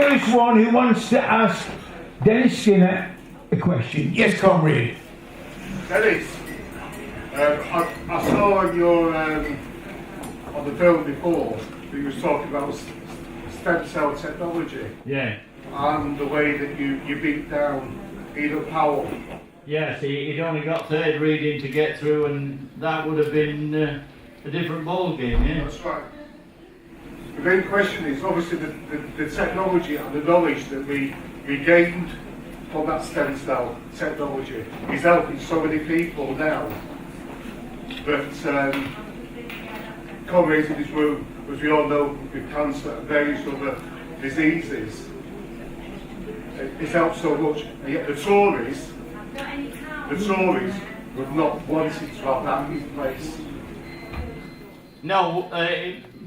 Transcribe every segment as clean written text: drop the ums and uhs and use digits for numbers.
first one who wants to ask Dennis Skinner a question. Yes, comrade. Dennis, I saw on your on the film before that you was talking about stem cell technology. Yeah. And the way that you beat down Enoch Powell. Yes, he'd only got third reading to get through, and that would have been a different ball game, yeah? That's right. The main question is obviously the technology and the knowledge that we gained from that stem cell technology is helping so many people now. But comrades in this room, as we all know, with cancer and various other diseases, it's helped so much. And yet the Tories would not want to have that in place. No,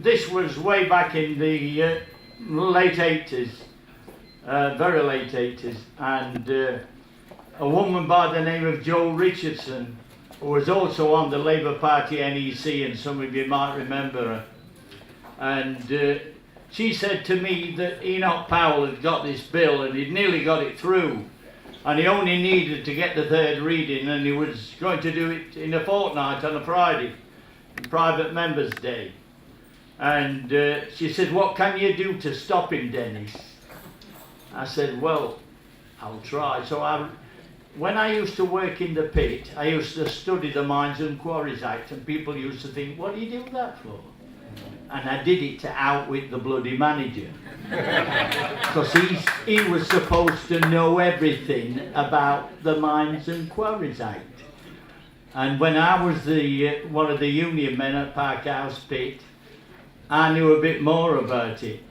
this was way back in the late 80s, very late 80s, and a woman by the name of Jo Richardson, who was also on the Labour Party NEC, and some of you might remember her, and she said to me that Enoch Powell had got this bill and he'd nearly got it through, and he only needed to get the third reading, and he was going to do it in a fortnight on a Friday, Private Members' Day. And she said, "What can you do to stop him, Dennis?" I said, "Well, I'll try." So when I used to work in the pit, I used to study the Mines and Quarries Act, and people used to think, "What do you do that for?" And I did it to outwit the bloody manager, because he was supposed to know everything about the Mines and Quarries Act. And when I was one of the union men at Park House Pit, I knew a bit more about it.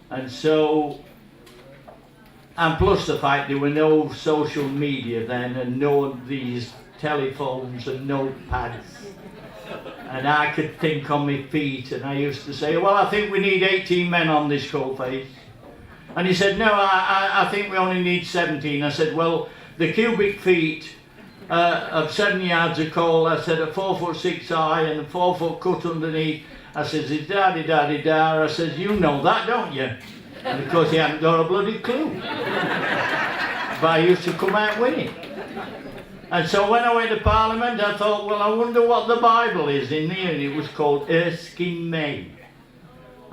And so, and plus the fact there were no social media then, and no these telephones and notepads. And I could think on my feet, and I used to say, "Well, I think we need 18 men on this coalface." And he said, "No, I think we only need 17. I said, "Well, the cubic feet of 7 yards of coal," I said, "at 4'6" high and a 4 foot cut underneath," I says, "it's da-di-da-di-da." I says, "You know that, don't you?" And of course he hadn't got a bloody clue. But I used to come out winning. And so when I went to Parliament, I thought, well, I wonder what the Bible is in there, and it was called Erskine May.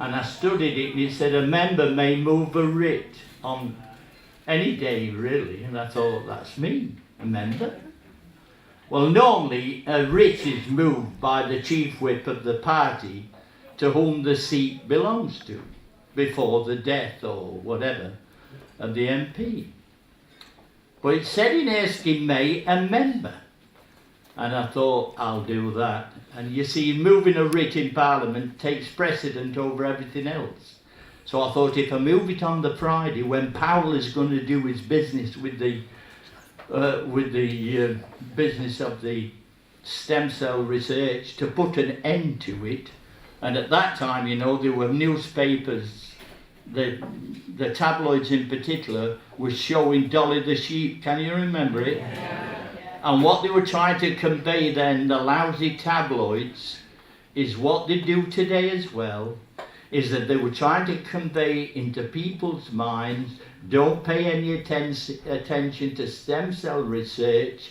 And I studied it, and it said a member may move a writ on any day, really. And I thought, that's me, a member. Well, normally a writ is moved by the chief whip of the party to whom the seat belongs to, before the death or whatever of the MP. But it said in Erskine May, a member. And I thought, I'll do that. And you see, moving a writ in Parliament takes precedent over everything else. So I thought, if I move it on the Friday, when Powell is going to do his business with the business of the stem cell research, to put an end to it. And at that time, you know, there were newspapers, the tabloids in particular, were showing Dolly the sheep. Can you remember it? Yeah. And what they were trying to convey then, the lousy tabloids, is what they do today as well, is that they were trying to convey into people's minds, don't pay any attention to stem cell research,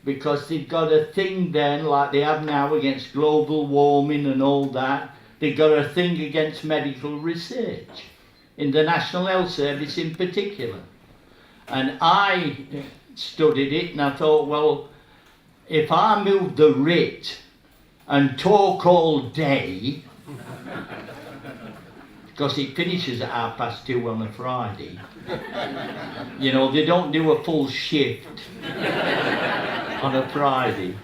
because they've got a thing then, like they have now against global warming and all that. They've got a thing against medical research, in the National Health Service in particular. And I studied it, and I thought, well, if I move the writ and talk all day, because it finishes at 2:30 on a Friday, you know, they don't do a full shift on a Friday.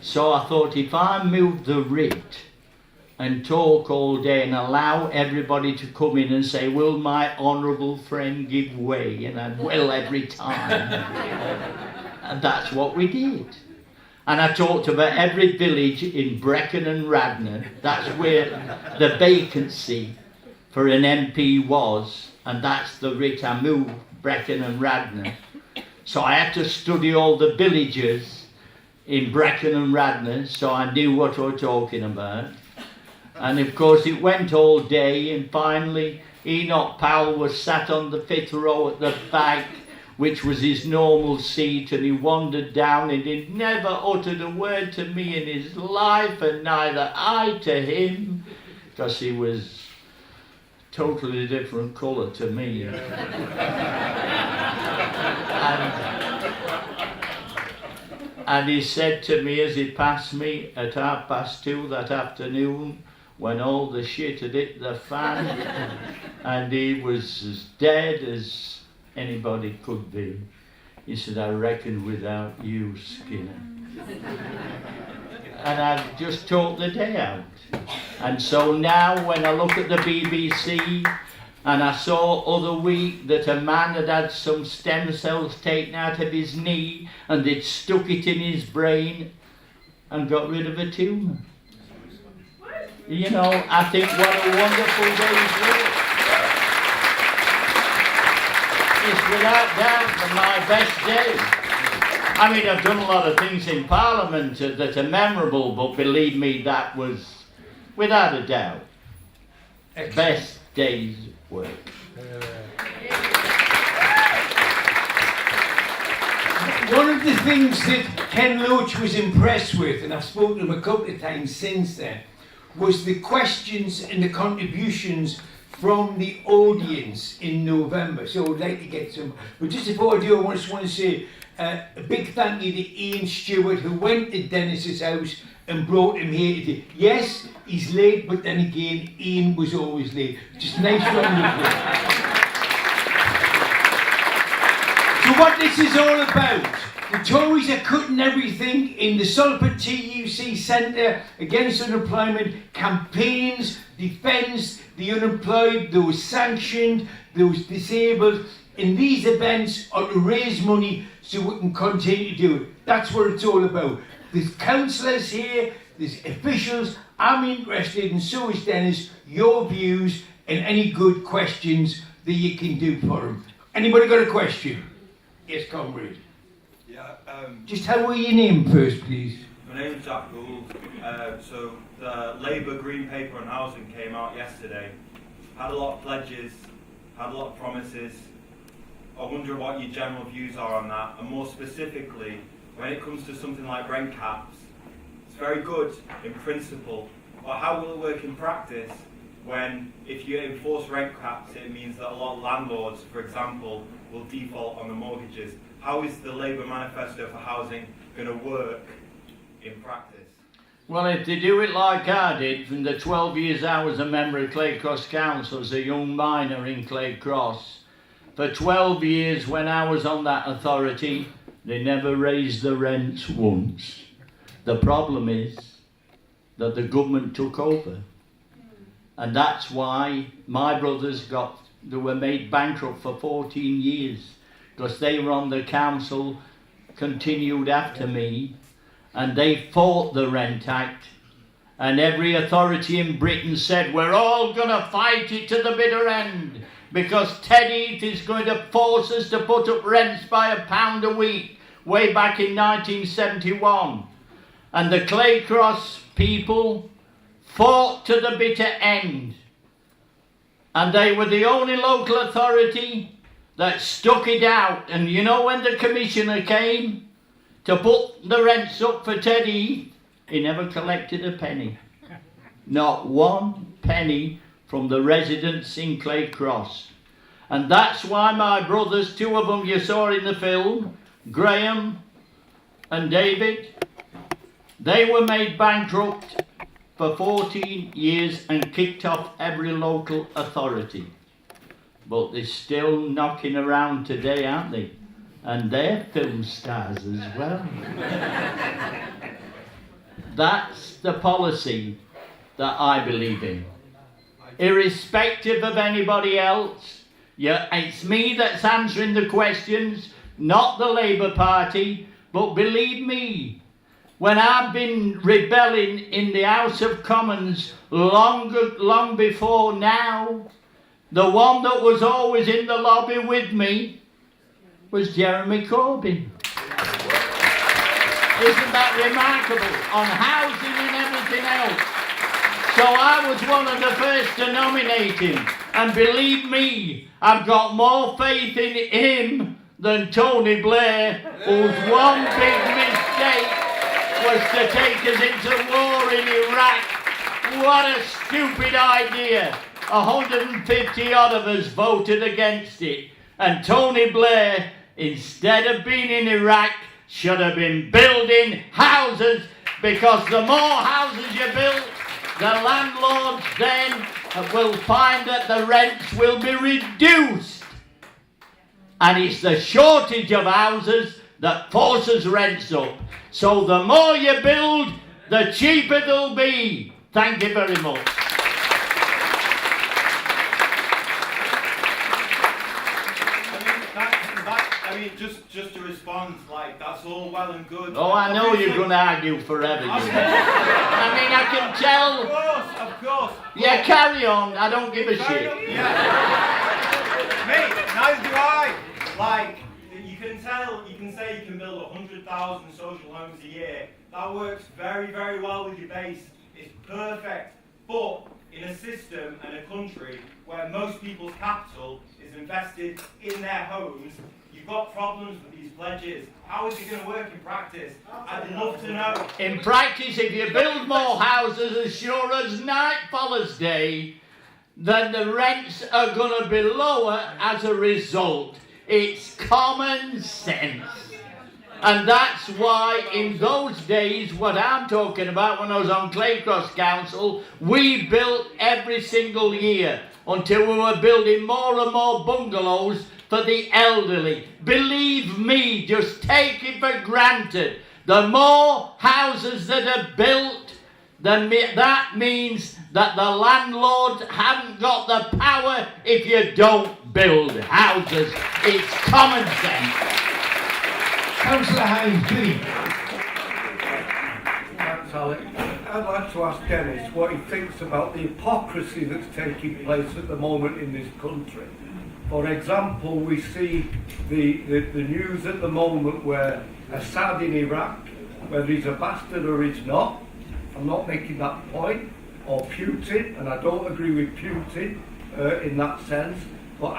So I thought, if I move the writ and talk all day and allow everybody to come in and say, "Will my honourable friend give way?" And I'd will every time. And that's what we did. And I talked about every village in Brecon and Radnor. That's where the vacancy for an MP was, and that's the writ I moved, Brecon and Radnor. So I had to study all the villages in Brecon and Radnor, so I knew what I was talking about. And of course it went all day, and finally Enoch Powell was sat on the 5th row at the back, which was his normal seat, and he wandered down and he never uttered a word to me in his life, and neither I to him, because he was totally different colour to me. And he said to me as he passed me at 2:30 that afternoon, when all the shit had hit the fan, and he was as dead as anybody could be, he said, "I reckon without you, Skinner." And I just talked the day out. And so now when I look at the BBC, and I saw other week that a man had had some stem cells taken out of his knee and they'd stuck it in his brain and got rid of a tumour. You know, I think what a wonderful day's work. It's without doubt my best day. I mean, I've done a lot of things in Parliament that are memorable, but believe me, that was, without a doubt, best day's work. One of the things that Ken Loach was impressed with, and I've spoken to him a couple of times since then, was the questions and the contributions from the audience in November. So I'd like to get some, but just before I do, I just want to say a big thank you to Ian Stewart, who went to Dennis's house and brought him here today. Yes, he's late, but then again, Ian was always late. Just a nice round of applause. So what this is all about, the Tories are cutting everything in the Salford TUC Centre against unemployment, campaigns, defence the unemployed, those sanctioned, those disabled. And these events are to raise money so we can continue to do it. That's what it's all about. There's councillors here, there's officials. I'm interested, and so is Dennis, your views and any good questions that you can do for them. Anybody got a question? Yes, comrade. Yeah, Just how will your name first, please? my name's Jack Gould. So the Labour Green Paper on Housing came out yesterday. Had a lot of pledges, had a lot of promises. I wonder what your general views are on that, and more specifically, when it comes to something like rent caps, it's very good in principle, but how will it work in practice when, if you enforce rent caps, it means that a lot of landlords, for example, will default on the mortgages? How is the Labour manifesto for housing going to work in practice? Well, if they do it like I did, from the 12 years I was a member of Clay Cross Council as a young miner in Clay Cross, for 12 years when I was on that authority, they never raised the rents once. The problem is that the government took over. And that's why my brothers they were made bankrupt for 14 years, because they were on the council, continued after me, and they fought the Rent Act. And every authority in Britain said, we're all going to fight it to the bitter end, because Ted Heath is going to force us to put up rents by £1 a week, way back in 1971. And the Clay Cross people fought to the bitter end. And they were the only local authority that stuck it out. And you know, when the commissioner came to put the rents up for Ted Heath, he never collected a penny. Not one penny from the residents in Clay Cross. And that's why my brothers, two of them you saw in the film, Graham and David, they were made bankrupt for 14 years and kicked off every local authority. But they're still knocking around today, aren't they? And they're film stars as well. That's the policy that I believe in. Irrespective of anybody else, it's me that's answering the questions, not the Labour Party. But believe me, when I've been rebelling in the House of Commons long before now, the one that was always in the lobby with me was Jeremy Corbyn. Isn't that remarkable? On housing and everything else. So I was one of the first to nominate him. And believe me, I've got more faith in him than Tony Blair, whose one big mistake was to take us into war in Iraq. What a stupid idea. 150 odd of us voted against it. And Tony Blair, instead of being in Iraq, should have been building houses, because the more houses you build, the landlords then will find that the rents will be reduced. And it's the shortage of houses that forces rents up. So the more you build, the cheaper they'll be. Thank you very much. Just to respond, like, that's all well and good. Oh, I know you're going to argue forever. I mean, I can tell. Of course. Yeah, carry on. I don't give a shit. Yeah. Mate, neither do I. Like, you can say you can build 100,000 social homes a year. That works very, very well with your base. It's perfect. But in a system and a country where most people's capital is invested in their homes, you've got problems with these pledges. How is it going to work in practice? I'd love to know. In practice, if you build more houses as sure as night follows day, then the rents are going to be lower as a result. It's common sense. And that's why in those days, what I'm talking about when I was on Claycross Council, we built every single year until we were building more and more bungalows for the elderly. Believe me, just take it for granted. The more houses that are built, that means that the landlords haven't got the power if you don't build houses. It's common sense. Councillor Haynes, please. Thanks, Alex. I'd like to ask Dennis what he thinks about the hypocrisy that's taking place at the moment in this country. For example, we see the news at the moment where Assad in Iraq, whether he's a bastard or he's not, I'm not making that point, or Putin, and I don't agree with Putin in that sense, but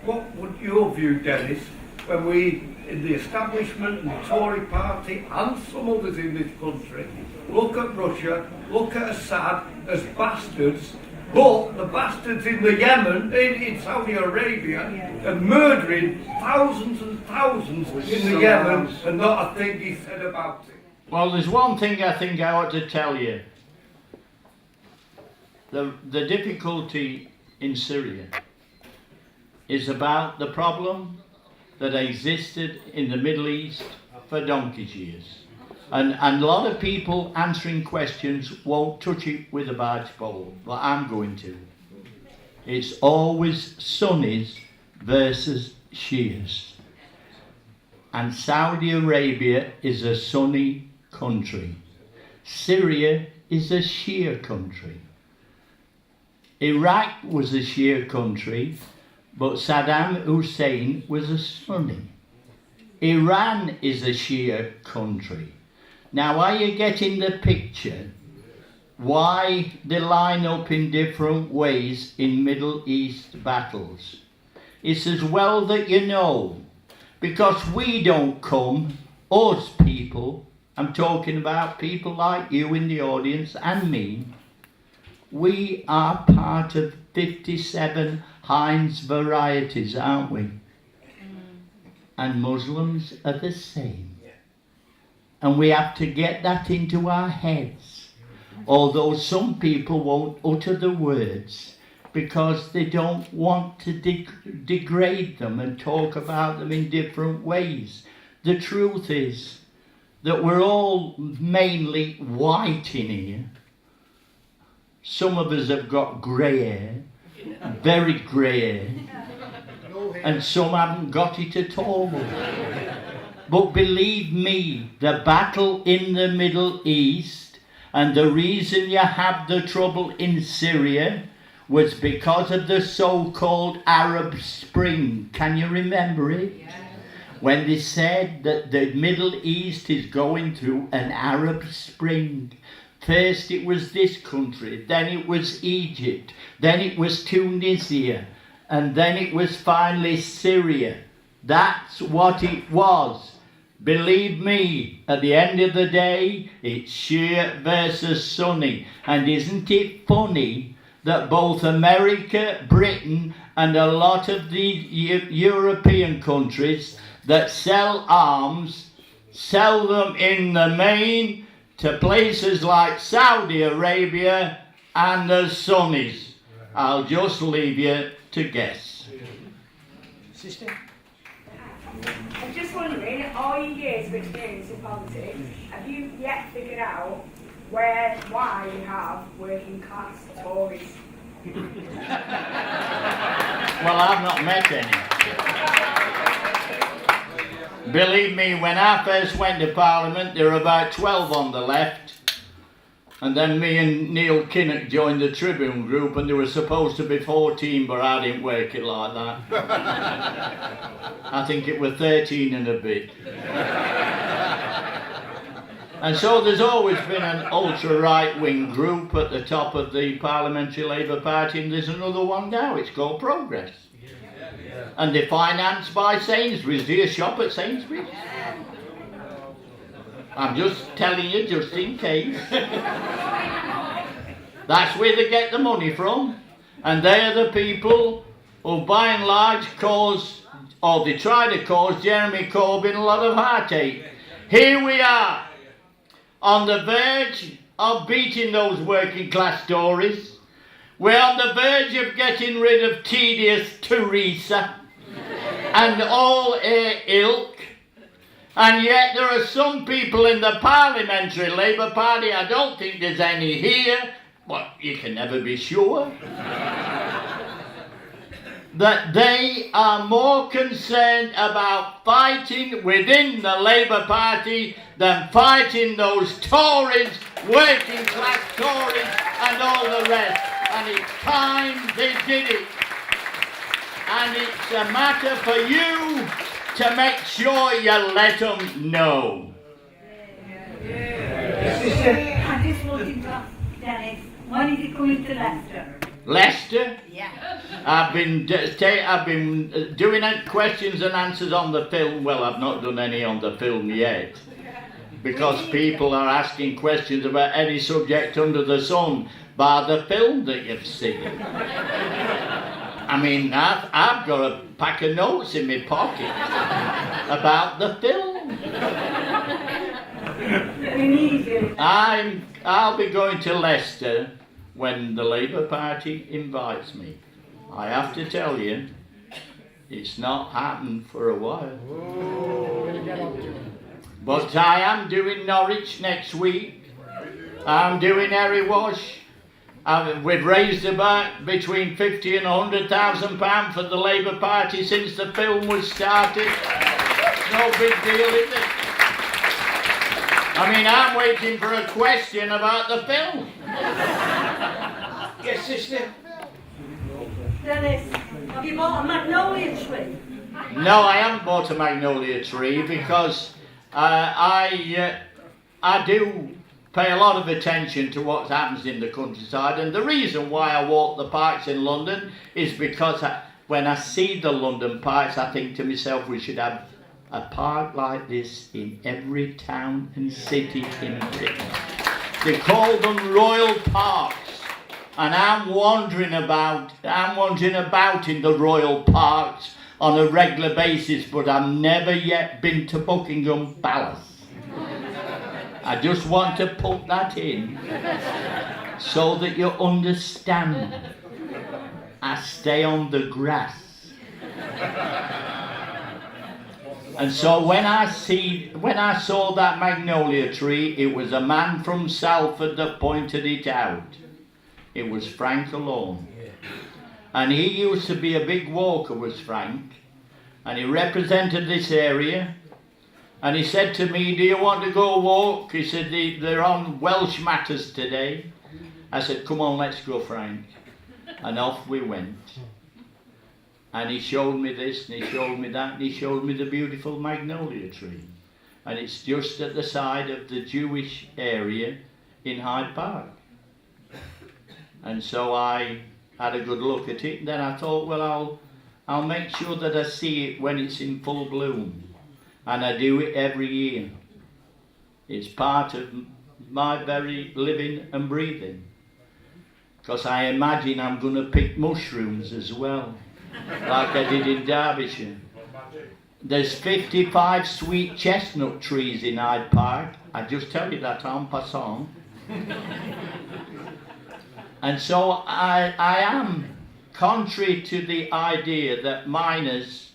what would your view, Dennis, when we, in the establishment and the Tory party and some others in this country, look at Russia, look at Assad as bastards, but the bastards in the Yemen, in Saudi Arabia, are murdering thousands and thousands in the Yemen, and not a thing he said about it. Well, there's one thing I think I ought to tell you. The difficulty in Syria is about the problem that existed in the Middle East for donkey's years. And a lot of people answering questions won't touch it with a barge pole, but I'm going to. It's always Sunnis versus Shias. And Saudi Arabia is a Sunni country. Syria is a Shia country. Iraq was a Shia country, but Saddam Hussein was a Sunni. Iran is a Shia country. Now, are you getting the picture? Why they line up in different ways in Middle East battles? It's as well that you know, because we don't come, us people, I'm talking about people like you in the audience and me, we are part of 57 Heinz varieties, aren't we? And Muslims are the same. And we have to get that into our heads. Although some people won't utter the words because they don't want to degrade them and talk about them in different ways. The truth is that we're all mainly white in here. Some of us have got grey hair, very grey hair, and some haven't got it at all. But believe me, the battle in the Middle East and the reason you have the trouble in Syria was because of the so-called Arab Spring. Can you remember it? Yes. When they said that the Middle East is going through an Arab Spring. First it was this country, then it was Egypt, then it was Tunisia, and then it was finally Syria. That's what it was. Believe me, at the end of the day, it's Shia versus Sunni. And isn't it funny that both America, Britain, and a lot of the European countries that sell arms, sell them in the main to places like Saudi Arabia and the Sunnis. I'll just leave you to guess. Sister? I'm just wondering, all your years of experience in politics, have you yet figured out why you have working class Tories? Well, I've not met any. Believe me, when I first went to Parliament, there were about 12 on the left. And then me and Neil Kinnock joined the Tribune group, and there were supposed to be 14, but I didn't work it like that. I think it was 13 and a bit. And so there's always been an ultra-right-wing group at the top of the Parliamentary Labour Party, and there's another one now. It's called Progress. And they're financed by Sainsbury's. Do you shop at Sainsbury's? I'm just telling you, just in case. That's where they get the money from. And they are the people who, by and large, cause, or they try to cause, Jeremy Corbyn a lot of heartache. Here we are, on the verge of beating those working class Tories. We're on the verge of getting rid of tedious Theresa and all her ilk. And yet there are some people in the Parliamentary Labour Party, I don't think there's any here, but you can never be sure, that they are more concerned about fighting within the Labour Party than fighting those Tories, working class Tories and all the rest. And it's time they did it. And it's a matter for you to make sure you let them know. I just wanted to ask Dennis, when is it coming to Leicester? Leicester? Yeah. I've been doing questions and answers on the film. Well, I've not done any on the film yet, because people are asking questions about any subject under the sun by the film that you've seen. I mean, I've got a pack of notes in my pocket about the film. We need you. I'll be going to Leicester when the Labour Party invites me. I have to tell you, it's not happened for a while. But I am doing Norwich next week. I'm doing Erewash. We've raised about between 50 and £100,000 for the Labour Party since the film was started. No big deal, is it? I mean, I'm waiting for a question about the film. Yes, sister? Dennis, have you bought a magnolia tree? No, I haven't bought a magnolia tree because I do pay a lot of attention to what happens in the countryside, and the reason why I walk the parks in London is because when I see the London parks, I think to myself, we should have a park like this in every town and city in Britain. They call them royal parks, and I'm wandering about in the royal parks on a regular basis, but I've never yet been to Buckingham Palace. I just want to put that in so that you understand. I stay on the grass. And so when I saw that magnolia tree, it was a man from Salford that pointed it out. It was Frank alone. And he used to be a big walker, was Frank. And he represented this area. And he said to me, do you want to go walk? He said, they're on Welsh matters today. I said, come on, let's go, Frank. And off we went. And he showed me this, and he showed me that, and he showed me the beautiful magnolia tree. And it's just at the side of the Jewish area in Hyde Park. And so I had a good look at it, and then I thought, well, I'll make sure that I see it when it's in full bloom. And I do it every year. It's part of my very living and breathing. Because I imagine I'm going to pick mushrooms as well, like I did in Derbyshire. There's 55 sweet chestnut trees in Hyde Park. I just tell you that en passant. And so I am, contrary to the idea that miners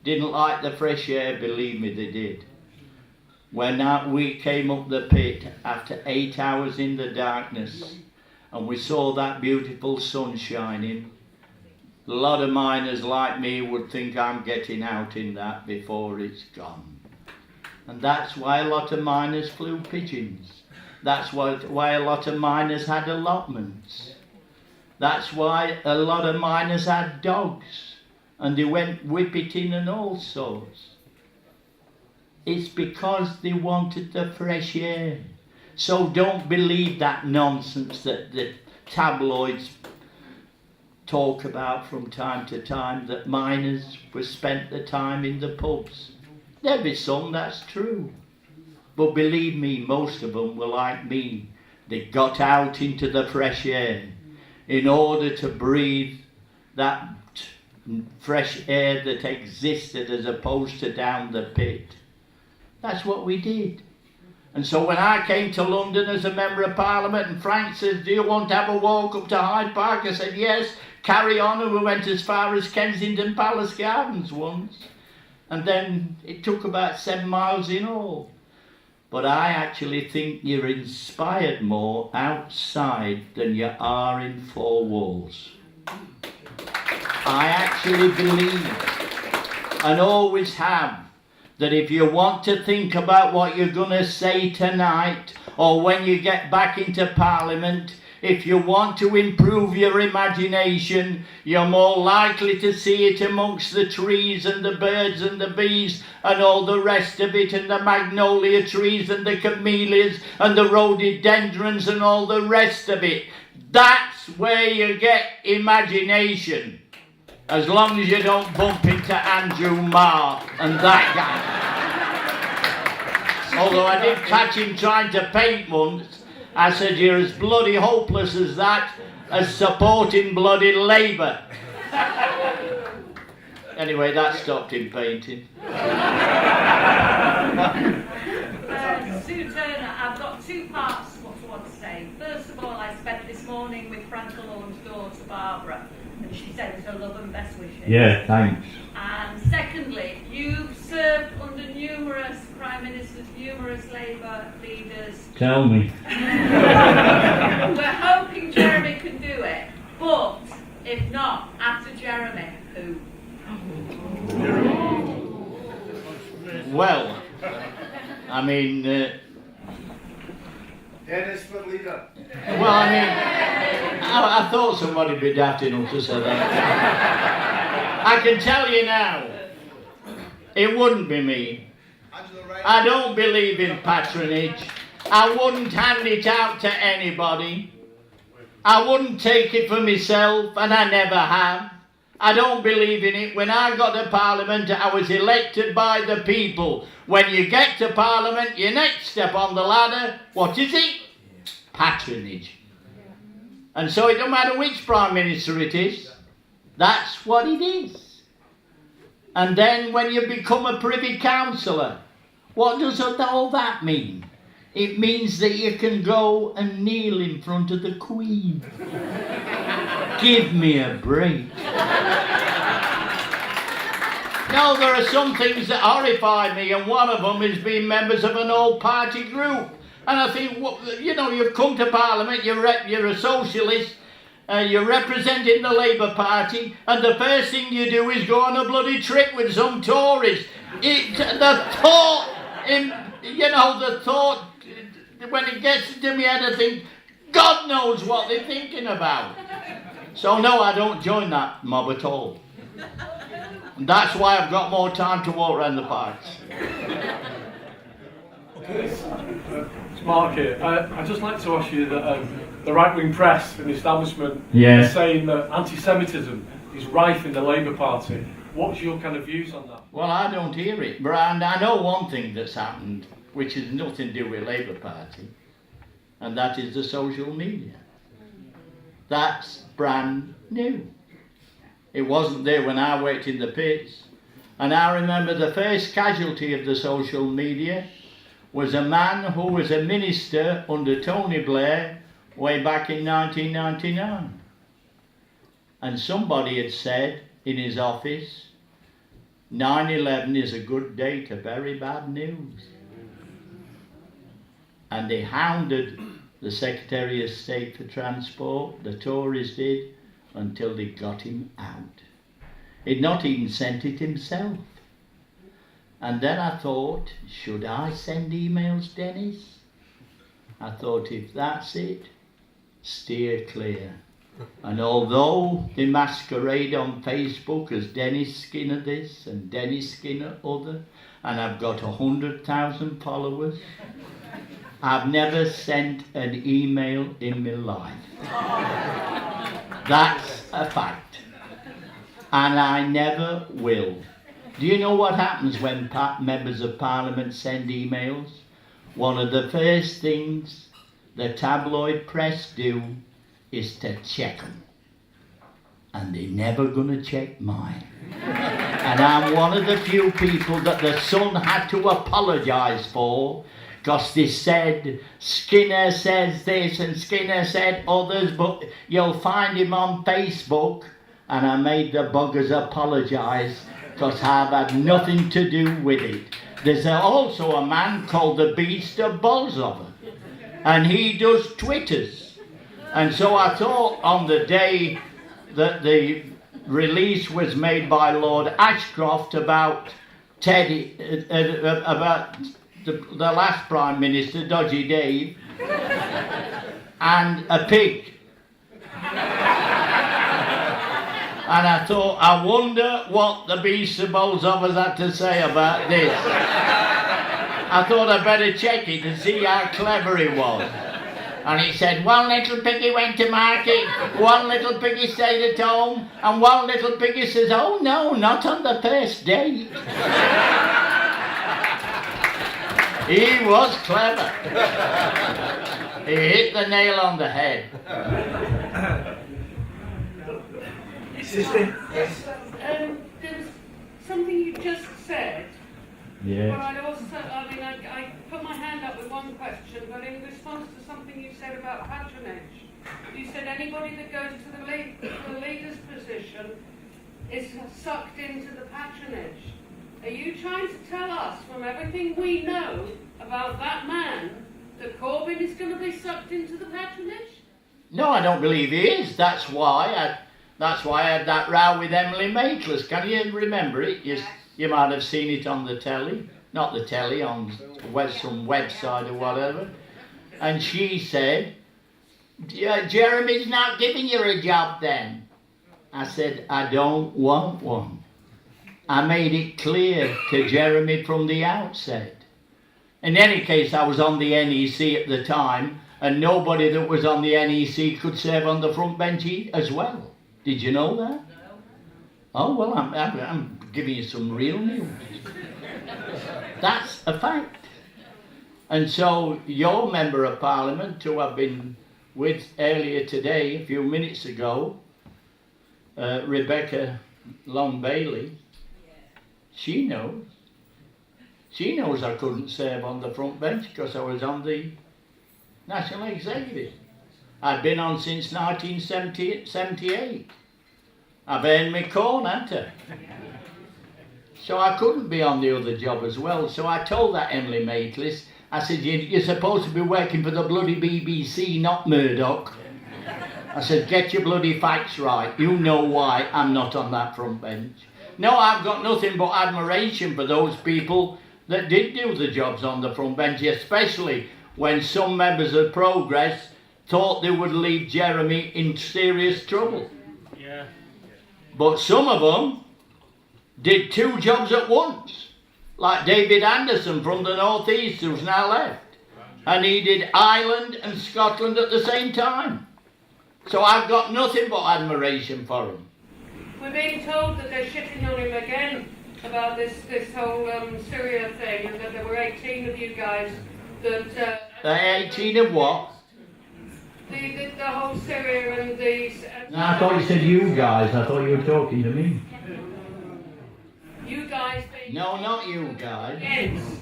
didn't like the fresh air, believe me, they did. When we came up the pit after 8 hours in the darkness and we saw that beautiful sun shining, a lot of miners like me would think I'm getting out in that before it's gone. And that's why a lot of miners flew pigeons. That's why a lot of miners had allotments. That's why a lot of miners had dogs and they went whipping and all sorts. It's because they wanted the fresh air. So don't believe that nonsense that the tabloids talk about from time to time, that miners were spent the time in the pubs. There'll be some, that's true. But believe me, most of them were like me. They got out into the fresh air in order to breathe that fresh air that existed as opposed to down the pit. That's what we did. And so when I came to London as a Member of Parliament and Frank says, do you want to have a walk up to Hyde Park? I said, yes, carry on. And we went as far as Kensington Palace Gardens once. And then it took about 7 miles in all. But I actually think you're inspired more outside than you are in 4 walls. I actually believe, and always have, that if you want to think about what you're going to say tonight or when you get back into Parliament, if you want to improve your imagination, you're more likely to see it amongst the trees and the birds and the bees and all the rest of it, and the magnolia trees and the camellias and the rhododendrons and all the rest of it. That's where you get imagination. As long as you don't bump into Andrew Marr and that guy. Although I did catch him trying to paint once. I said, you're as bloody hopeless as that, as supporting bloody Labour. Anyway, that stopped him painting. Sue Turner, I've got 2 parts to what I want to say. First of all, I spent this morning with Frank Alone's daughter, Barbara, and she sends her love and best wishes. Yeah, thanks. And secondly, you've served under numerous Prime Ministers, numerous Labour leaders. Tell me. We're hoping Jeremy can do it, but if not, after Jeremy, who? Well, I mean... Dennis for leader. Well, I mean, I thought somebody'd be daft enough to say that. I can tell you now, it wouldn't be me. I don't believe in patronage. I wouldn't hand it out to anybody. I wouldn't take it for myself, and I never have. I don't believe in it. When I got to Parliament, I was elected by the people. When you get to Parliament, your next step on the ladder, what is it? Patronage. And so it don't matter which Prime Minister it is, that's what it is. And then when you become a Privy Councillor, what does all that mean? It means that you can go and kneel in front of the Queen. Give me a break. No, there are some things that horrify me, and one of them is being members of an all-party group. And I think, you know, you've come to Parliament, you're a socialist, you're representing the Labour Party, and the first thing you do is go on a bloody trip with some Tories. The thought, when it gets into my head, I think, God knows what they're thinking about. So no, I don't join that mob at all. And that's why I've got more time to walk around the parks. It's Mark here. I'd just like to ask you that the right-wing press and the establishment Yeah. are saying that anti-Semitism is rife in the Labour Party. What's your kind of views on that? Well, I don't hear it, but I know one thing that's happened, which has nothing to do with Labour Party, and that is the social media. That's brand new. It wasn't there when I worked in the pits. And I remember the first casualty of the social media was a man who was a minister under Tony Blair way back in 1999. And somebody had said in his office, 9/11 is a good day to bury bad news. And they hounded the Secretary of State for Transport, the Tories did, until they got him out. He'd not even sent it himself. And then I thought, should I send emails, Dennis? I thought, if that's it, steer clear. And although they masquerade on Facebook as Dennis Skinner this and Dennis Skinner other, and I've got 100,000 followers, I've never sent an email in my life. That's a fact. And I never will. Do you know what happens when members of Parliament send emails? One of the first things the tabloid press do is to check them. And they're never going to check mine. And I'm one of the few people that the Sun had to apologise for, because they said Skinner says this and Skinner said others, but you'll find him on Facebook. And I made the buggers apologise, because I've had nothing to do with it. There's also a man called the Beast of Bolsover, and he does Twitters. And so I thought on the day that the release was made by Lord Ashcroft about Teddy, about the last Prime Minister, Dodgy Dave, and a pig. And I thought, I wonder what the Beast of Bolsover had to say about this. I thought I'd better check it and see how clever he was. And he said, one little piggy went to market, one little piggy stayed at home, and one little piggy says, oh no, not on the first date. He was clever. He hit the nail on the head. Sister? Yes. There was something you just said. Yeah. But I'd also, I put my hand up with one question, but in response to something you said about patronage, you said anybody that goes to the leader's position is sucked into the patronage. Are you trying to tell us, from everything we know about that man, that Corbyn is going to be sucked into the patronage? No, I don't believe he is. That's why I had that row with Emily Maitlis. Can you remember it? You might have seen it on the telly. Not the telly, on some website or whatever. And she said, Jeremy's not giving you a job then. I said, I don't want one. I made it clear to Jeremy from the outset. In any case, I was on the NEC at the time, and nobody that was on the NEC could serve on the front bench as well. Did you know that? No. Oh, well, I'm giving you some real news. That's a fact. And so your Member of Parliament, who I've been with earlier today, a few minutes ago, Rebecca Long Bailey, she knows. She knows I couldn't serve on the front bench because I was on the National Executive. I've been on since 1978. I've earned my corn, haven't I? So I couldn't be on the other job as well. So I told that Emily Maitlis, I said, you're supposed to be working for the bloody BBC, not Murdoch. I said, get your bloody facts right. You know why I'm not on that front bench. No, I've got nothing but admiration for those people that did do the jobs on the front bench, especially when some members of Progress thought they would leave Jeremy in serious trouble. Yeah. But some of them did two jobs at once. like David Anderson from the North East, who's now left. And he did Ireland and Scotland at the same time. So I've got nothing but admiration for him. We're being told that they're shitting on him again about this whole Syria thing, and that there were 18 of you guys that... 18 of what? The whole Syria and these... No, I thought you said you guys. I thought you were talking to me. You guys being... No, not you guys. Against.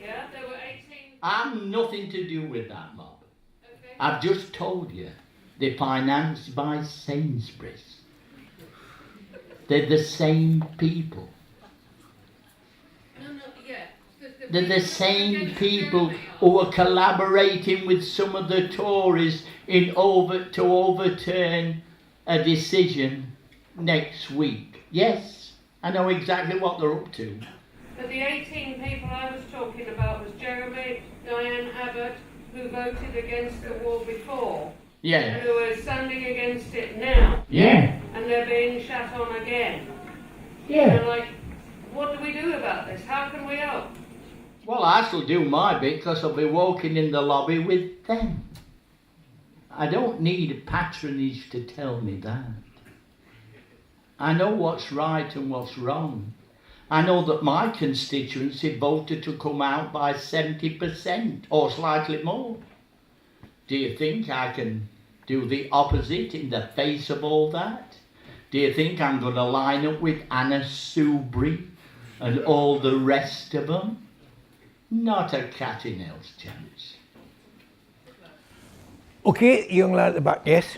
Yeah, there were 18... I'm nothing to do with that mob. Okay. I've just told you. They're financed by Sainsbury's. They're the same people. No, yeah. They're the same people who are collaborating with some of the Tories to overturn a decision next week. Yes, I know exactly what they're up to. But the 18 people I was talking about was Jeremy, Diane Abbott, who voted against the war before. Yeah. And who are standing against it now. Yeah. And they're being shut on again. Yeah. And like, what do we do about this? How can we help? Well, I shall do my bit because I'll be walking in the lobby with them. I don't need patronage to tell me that. I know what's right and what's wrong. I know that my constituency voted to come out by 70% or slightly more. Do you think I can do the opposite in the face of all that? Do you think I'm going to line up with Anna Soubry and all the rest of them? Not a cat in hell's chance. Okay, young lad at the back, yes.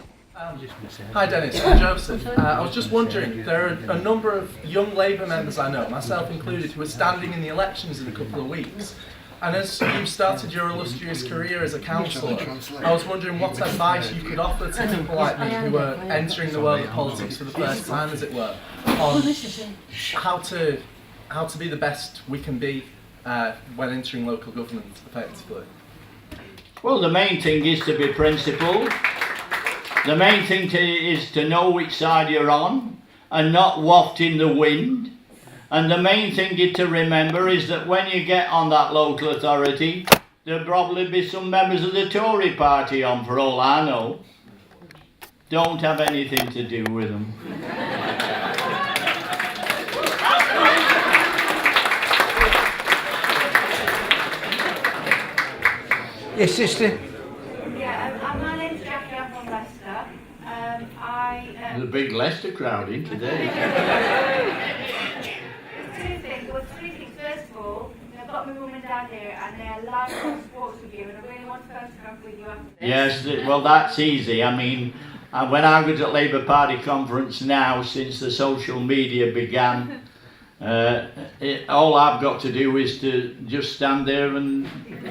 Hi Dennis, I'm Joseph. I was just wondering, there are a number of young Labour members I know, myself included, who are standing in the elections in a couple of weeks. And as you started your illustrious career as a councillor, I was wondering what advice you could offer to people like me who are entering the world of politics for the first time, as it were, on how to be the best we can be when entering local government effectively. Well, the main thing is to be principled. The main thing is to know which side you're on and not waft in the wind. And the main thing to remember is that when you get on that local authority, there'll probably be some members of the Tory party on, for all I know. Don't have anything to do with them. Yes, sister. Yeah, my name's Jackie, I'm from Leicester. There's a big Leicester crowd in today. Three things. First of all, I've got my mum and dad here and they're lifelong supporters of you and I really want to photograph with you after this. Yes, well that's easy. I mean, when I was at Labour Party conference now, since the social media began, all I've got to do is to just stand there and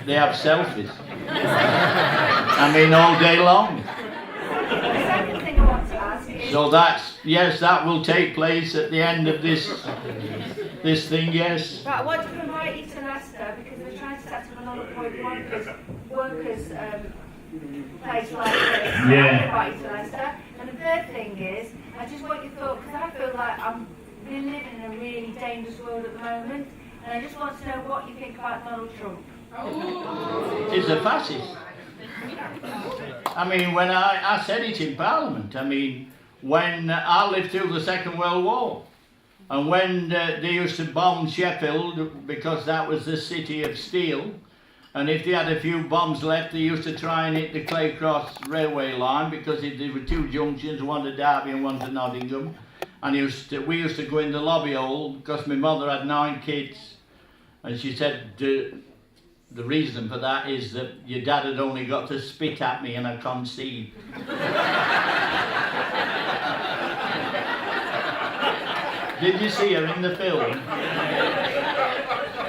they have selfies. I mean, all day long. The second thing I want to ask is... So that will take place at the end of this thing, yes. Right, I want to invite you to Leicester because we're trying to set up an unemployed workers place like this. Yeah. I want to invite you to Leicester. And the third thing is, I just want your thought, because I feel like we're living in a really dangerous world at the moment, and I just want to know what you think about Donald Trump. He's a fascist. I mean, when I said it in Parliament, I mean, when I lived through the Second World War, and when they used to bomb Sheffield, because that was the city of steel, and if they had a few bombs left, they used to try and hit the Claycross railway line, because there were two junctions, one to Derby and one to Nottingham, and we used to go in the lobby hole, because my mother had 9 kids, and she said, the reason for that is that your dad had only got to spit at me and I conceived. Did you see her in the film?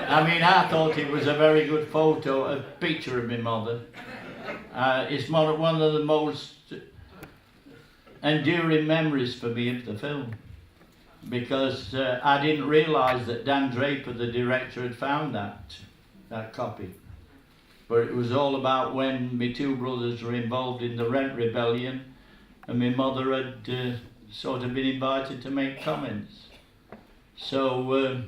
I mean, I thought it was a very good a picture of my mother. It's one of the most enduring memories for me of the film. Because I didn't realise that Dan Draper, the director, had found that copy. But it was all about when my 2 brothers were involved in the Rent Rebellion and my mother had sort of been invited to make comments. So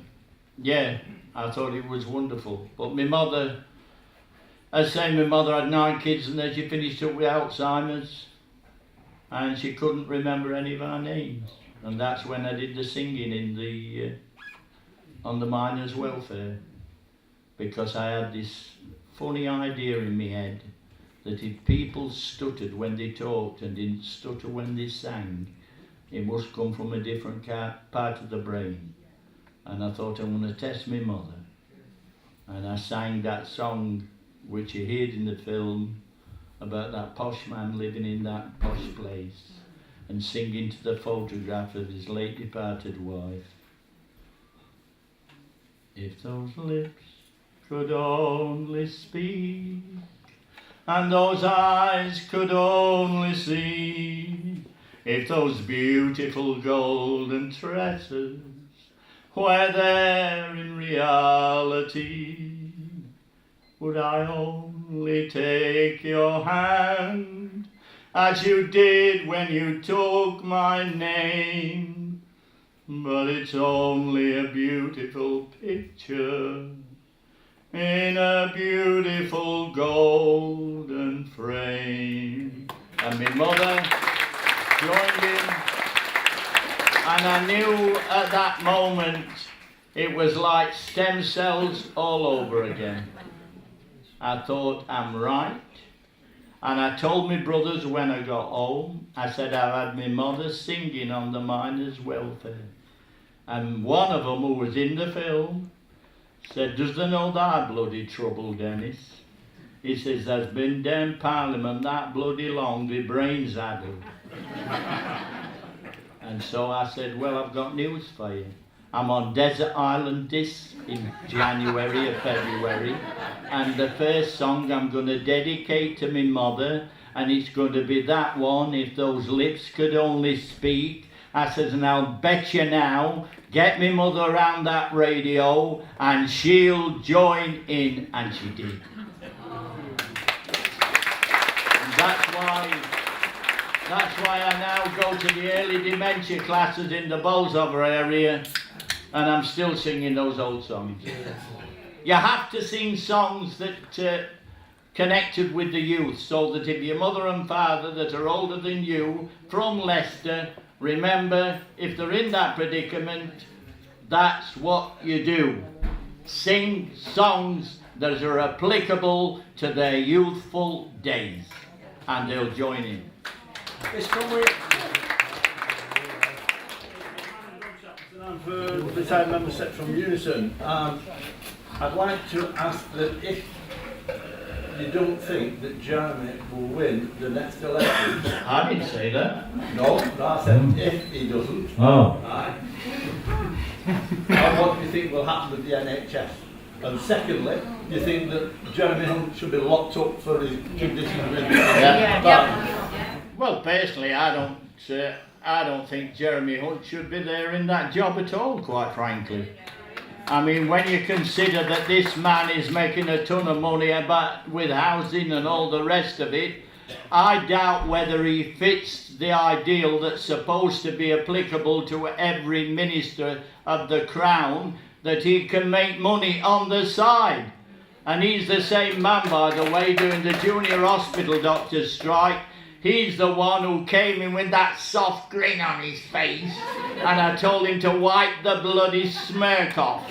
yeah, I thought it was wonderful. But my mother, as I say, my mother had 9 kids and then she finished up with Alzheimer's and she couldn't remember any of our names. And that's when I did the singing in the on the miners' welfare, because I had this funny idea in my head that if people stuttered when they talked and didn't stutter when they sang, it must come from a different part of the brain. And I thought, I'm going to test my mother. And I sang that song which you heard in the film about that posh man living in that posh place and singing to the photograph of his late departed wife. If those lips could only speak, and those eyes could only see, if those beautiful golden tresses were there in reality, would I only take your hand as you did when you took my name? But it's only a beautiful picture in a beautiful golden frame. And my mother joined in, and I knew at that moment it was like stem cells all over again. I thought, I'm right. And I told my brothers when I got home, I said I've had my mother singing on the miners' welfare. And one of them, who was in the film, said, does they know that bloody trouble, Dennis? He says, there's been down Parliament that bloody long, the brains addled. And so I said, well, I've got news for you. I'm on Desert Island Discs in January or February, and the first song I'm going to dedicate to my mother, and it's going to be that one, If Those Lips Could Only Speak. I says, and I'll bet you now, get me mother around that radio and she'll join in, and she did. And that's why I now go to the early dementia classes in the Bolsover area, and I'm still singing those old songs. You have to sing songs that connected with the youth, so that if your mother and father that are older than you from Leicester, remember, if they're in that predicament, that's what you do. Sing songs that are applicable to their youthful days, and they'll join in. Yes, comrade. I'm for retired member set from Unison. I'd like to ask that if you don't think that Jeremy will win the next election. I didn't say that. No, I said if he doesn't. Oh. Right. And what do you think will happen with the NHS? And secondly, do you think that Jeremy Hunt should be locked up for his conditions with Well, personally, I don't think Jeremy Hunt should be there in that job at all, quite frankly. I mean, when you consider that this man is making a ton of money with housing and all the rest of it, I doubt whether he fits the ideal that's supposed to be applicable to every minister of the Crown, that he can make money on the side. And he's the same man, by the way, doing the junior hospital doctors' strike. He's the one who came in with that soft grin on his face, and I told him to wipe the bloody smirk off.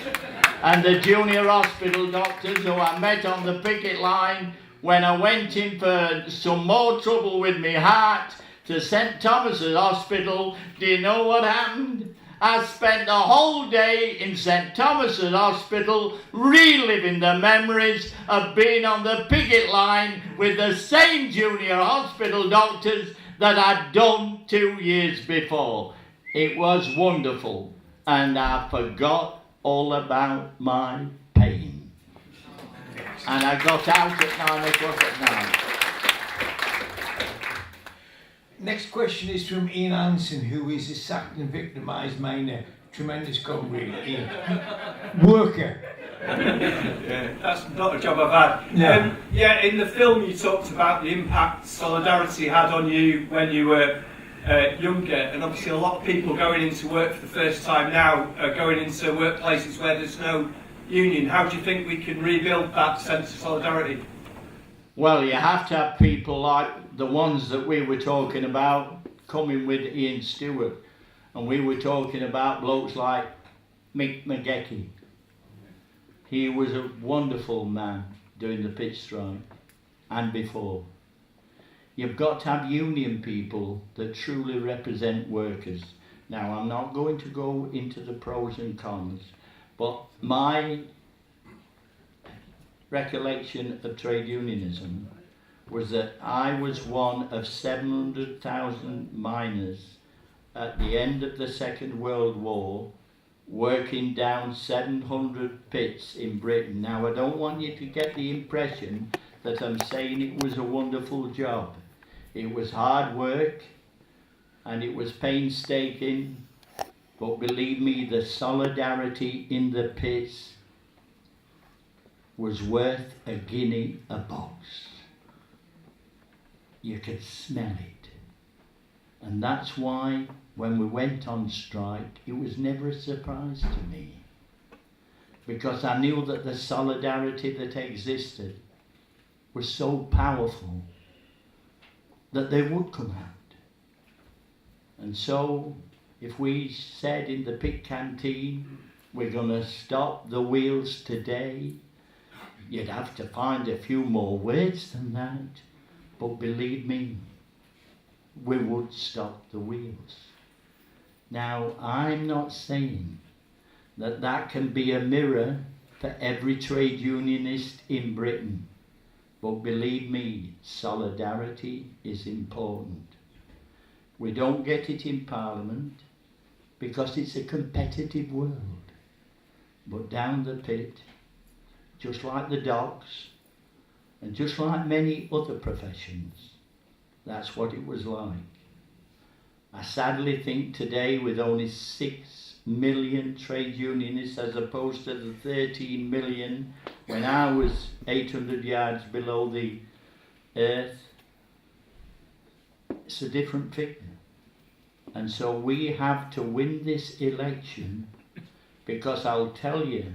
And the junior hospital doctors who I met on the picket line when I went in for some more trouble with my heart to St Thomas's Hospital, do you know what happened? I spent the whole day in St Thomas's Hospital reliving the memories of being on the picket line with the same junior hospital doctors that I'd done 2 years before. It was wonderful, and I forgot all about my pain. And I got out at 9 o'clock at night. Next question is from Ian Hansen, who is a sacked and victimised miner. Tremendous comrade, Ian. Worker. Yeah, that's not a job I've had. No. In the film you talked about the impact solidarity had on you when you were younger, and obviously a lot of people going into work for the first time now are going into workplaces where there's no union. How do you think we can rebuild that sense of solidarity? Well, you have to have people like the ones that we were talking about coming with Ian Stewart, and we were talking about blokes like Mick McGecky. He was a wonderful man during the pitch strike and before. You've got to have union people that truly represent workers. Now, I'm not going to go into the pros and cons, but my recollection of trade unionism was that I was one of 700,000 miners at the end of the Second World War, working down 700 pits in Britain. Now, I don't want you to get the impression that I'm saying it was a wonderful job. It was hard work and it was painstaking, but believe me, the solidarity in the pits was worth a guinea a box. You could smell it. And that's why when we went on strike, it was never a surprise to me, because I knew that the solidarity that existed was so powerful that they would come out. And so, if we said in the pit canteen, we're going to stop the wheels today, you'd have to find a few more words than that. But believe me, we would stop the wheels. Now, I'm not saying that that can be a mirror for every trade unionist in Britain. But believe me, solidarity is important. We don't get it in Parliament because it's a competitive world. But down the pit, just like the docks, and just like many other professions, that's what it was like. I sadly think today, with only 6 million trade unionists as opposed to the 13 million when I was 800 yards below the earth, it's a different figure. And so we have to win this election, because I'll tell you,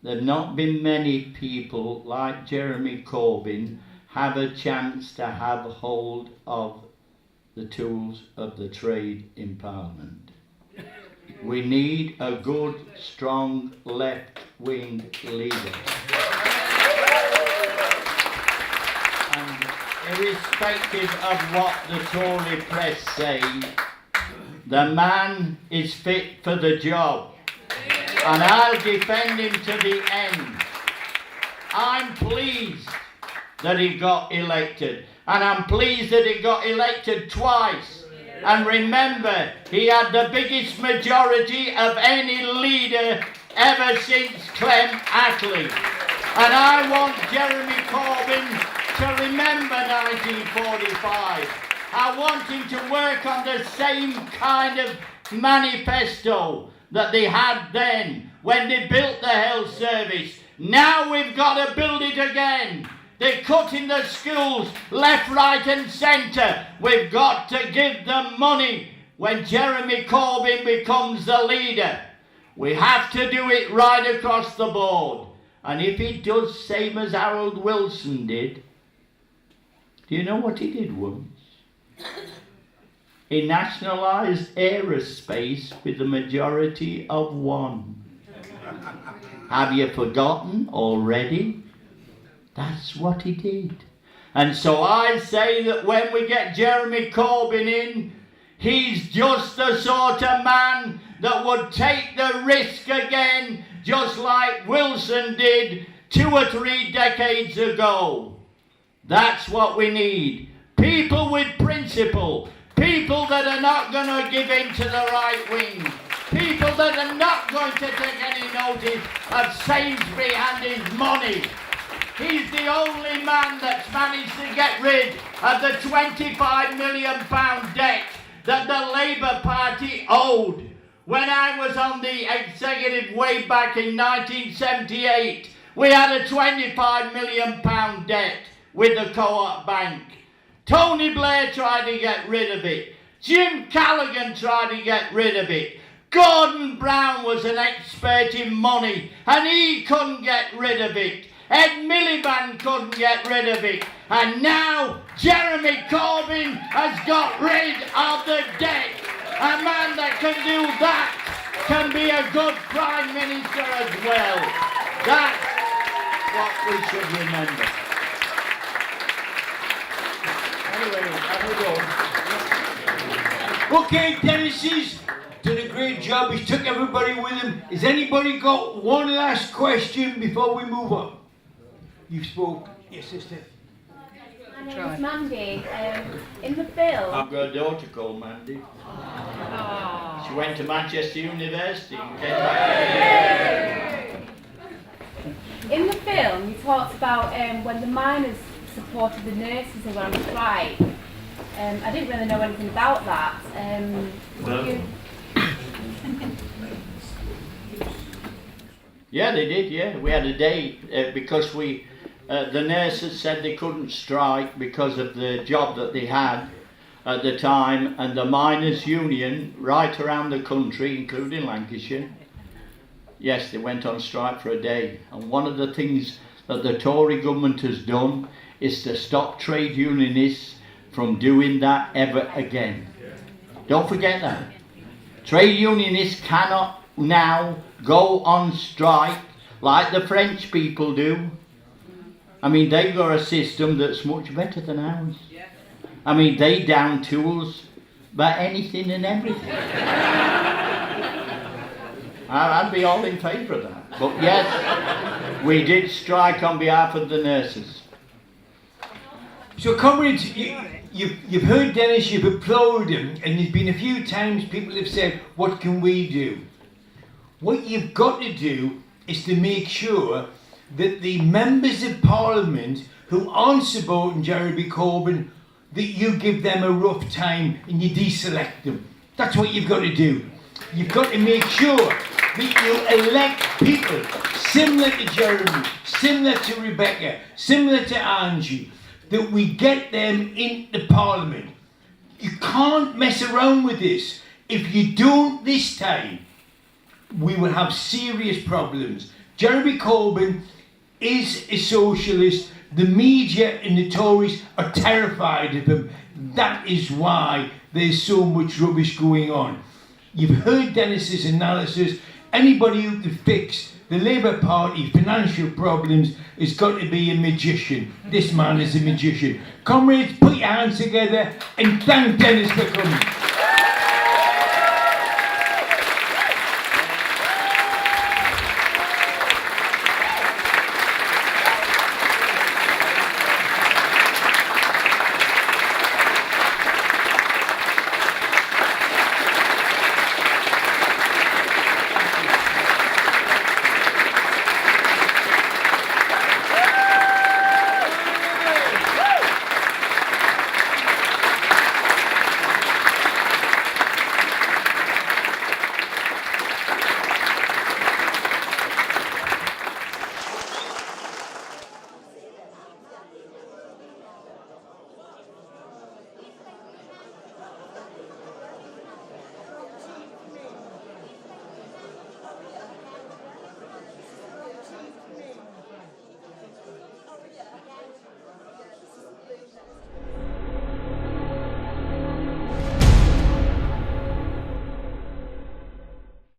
there have not been many people like Jeremy Corbyn have a chance to have hold of the tools of the trade in Parliament. We need a good, strong, left-wing leader. And irrespective of what the Tory press say, the man is fit for the job. And I'll defend him to the end. I'm pleased that he got elected. And I'm pleased that he got elected twice. And remember, he had the biggest majority of any leader ever since Clem Attlee. And I want Jeremy Corbyn to remember 1945. I want him to work on the same kind of manifesto that they had then when they built the health service. Now we've got to build it again. They're cutting the schools left, right and centre. We've got to give them money when Jeremy Corbyn becomes the leader. We have to do it right across the board. And if he does same as Harold Wilson did, do you know what he did once? He nationalised aerospace with a majority of 1. Have you forgotten already? That's what he did. And so I say that when we get Jeremy Corbyn in, he's just the sort of man that would take the risk again, just like Wilson did 2 or 3 decades ago. That's what we need. People with principle. People that are not going to give in to the right wing. People that are not going to take any notice of Sainsbury and his money. He's the only man that's managed to get rid of the £25 million debt that the Labour Party owed. When I was on the executive way back in 1978, we had a £25 million debt with the Co-op Bank. Tony Blair tried to get rid of it. Jim Callaghan tried to get rid of it. Gordon Brown was an expert in money and he couldn't get rid of it. Ed Miliband couldn't get rid of it. And now Jeremy Corbyn has got rid of the debt. A man that can do that can be a good Prime Minister as well. That's what we should remember. Anyway, have we go. Okay, Dennis has done a great job. He's took everybody with him. Has anybody got one last question before we move on? You spoke. Yes, sister. My name is Mandy. In the film... I've got a daughter called Mandy. She went to Manchester University and came back. In the film, you talked about when the miners supported the nurses who were on strike. I didn't really know anything about that. Yeah, they did, yeah. We had a day because the nurses said they couldn't strike because of the job that they had at the time, and the miners' union right around the country, including Lancashire, yes, they went on strike for a day. And one of the things that the Tory government has done is to stop trade unionists from doing that ever again. Don't forget that. Trade unionists cannot now go on strike like the French people do. I mean, they've got a system that's much better than ours. I mean, they down tools about anything and everything. I'd be all in favour of that. But yes, we did strike on behalf of the nurses. So, comrades, you've heard Dennis, you've applauded him, and there's been a few times people have said, what can we do? What you've got to do is to make sure that the members of Parliament who aren't supporting Jeremy Corbyn, that you give them a rough time and you deselect them. That's what you've got to do. You've got to make sure that you elect people similar to Jeremy, similar to Rebecca, similar to Angie, that we get them into Parliament. You can't mess around with this. If you don't this time, we will have serious problems. Jeremy Corbyn is a socialist. The media and the Tories are terrified of him. That is why there's so much rubbish going on. You've heard Dennis's analysis. Anybody who can fix the Labour Party financial problems has got to be a magician. This man is a magician. Comrades, put your hands together and thank Dennis for coming.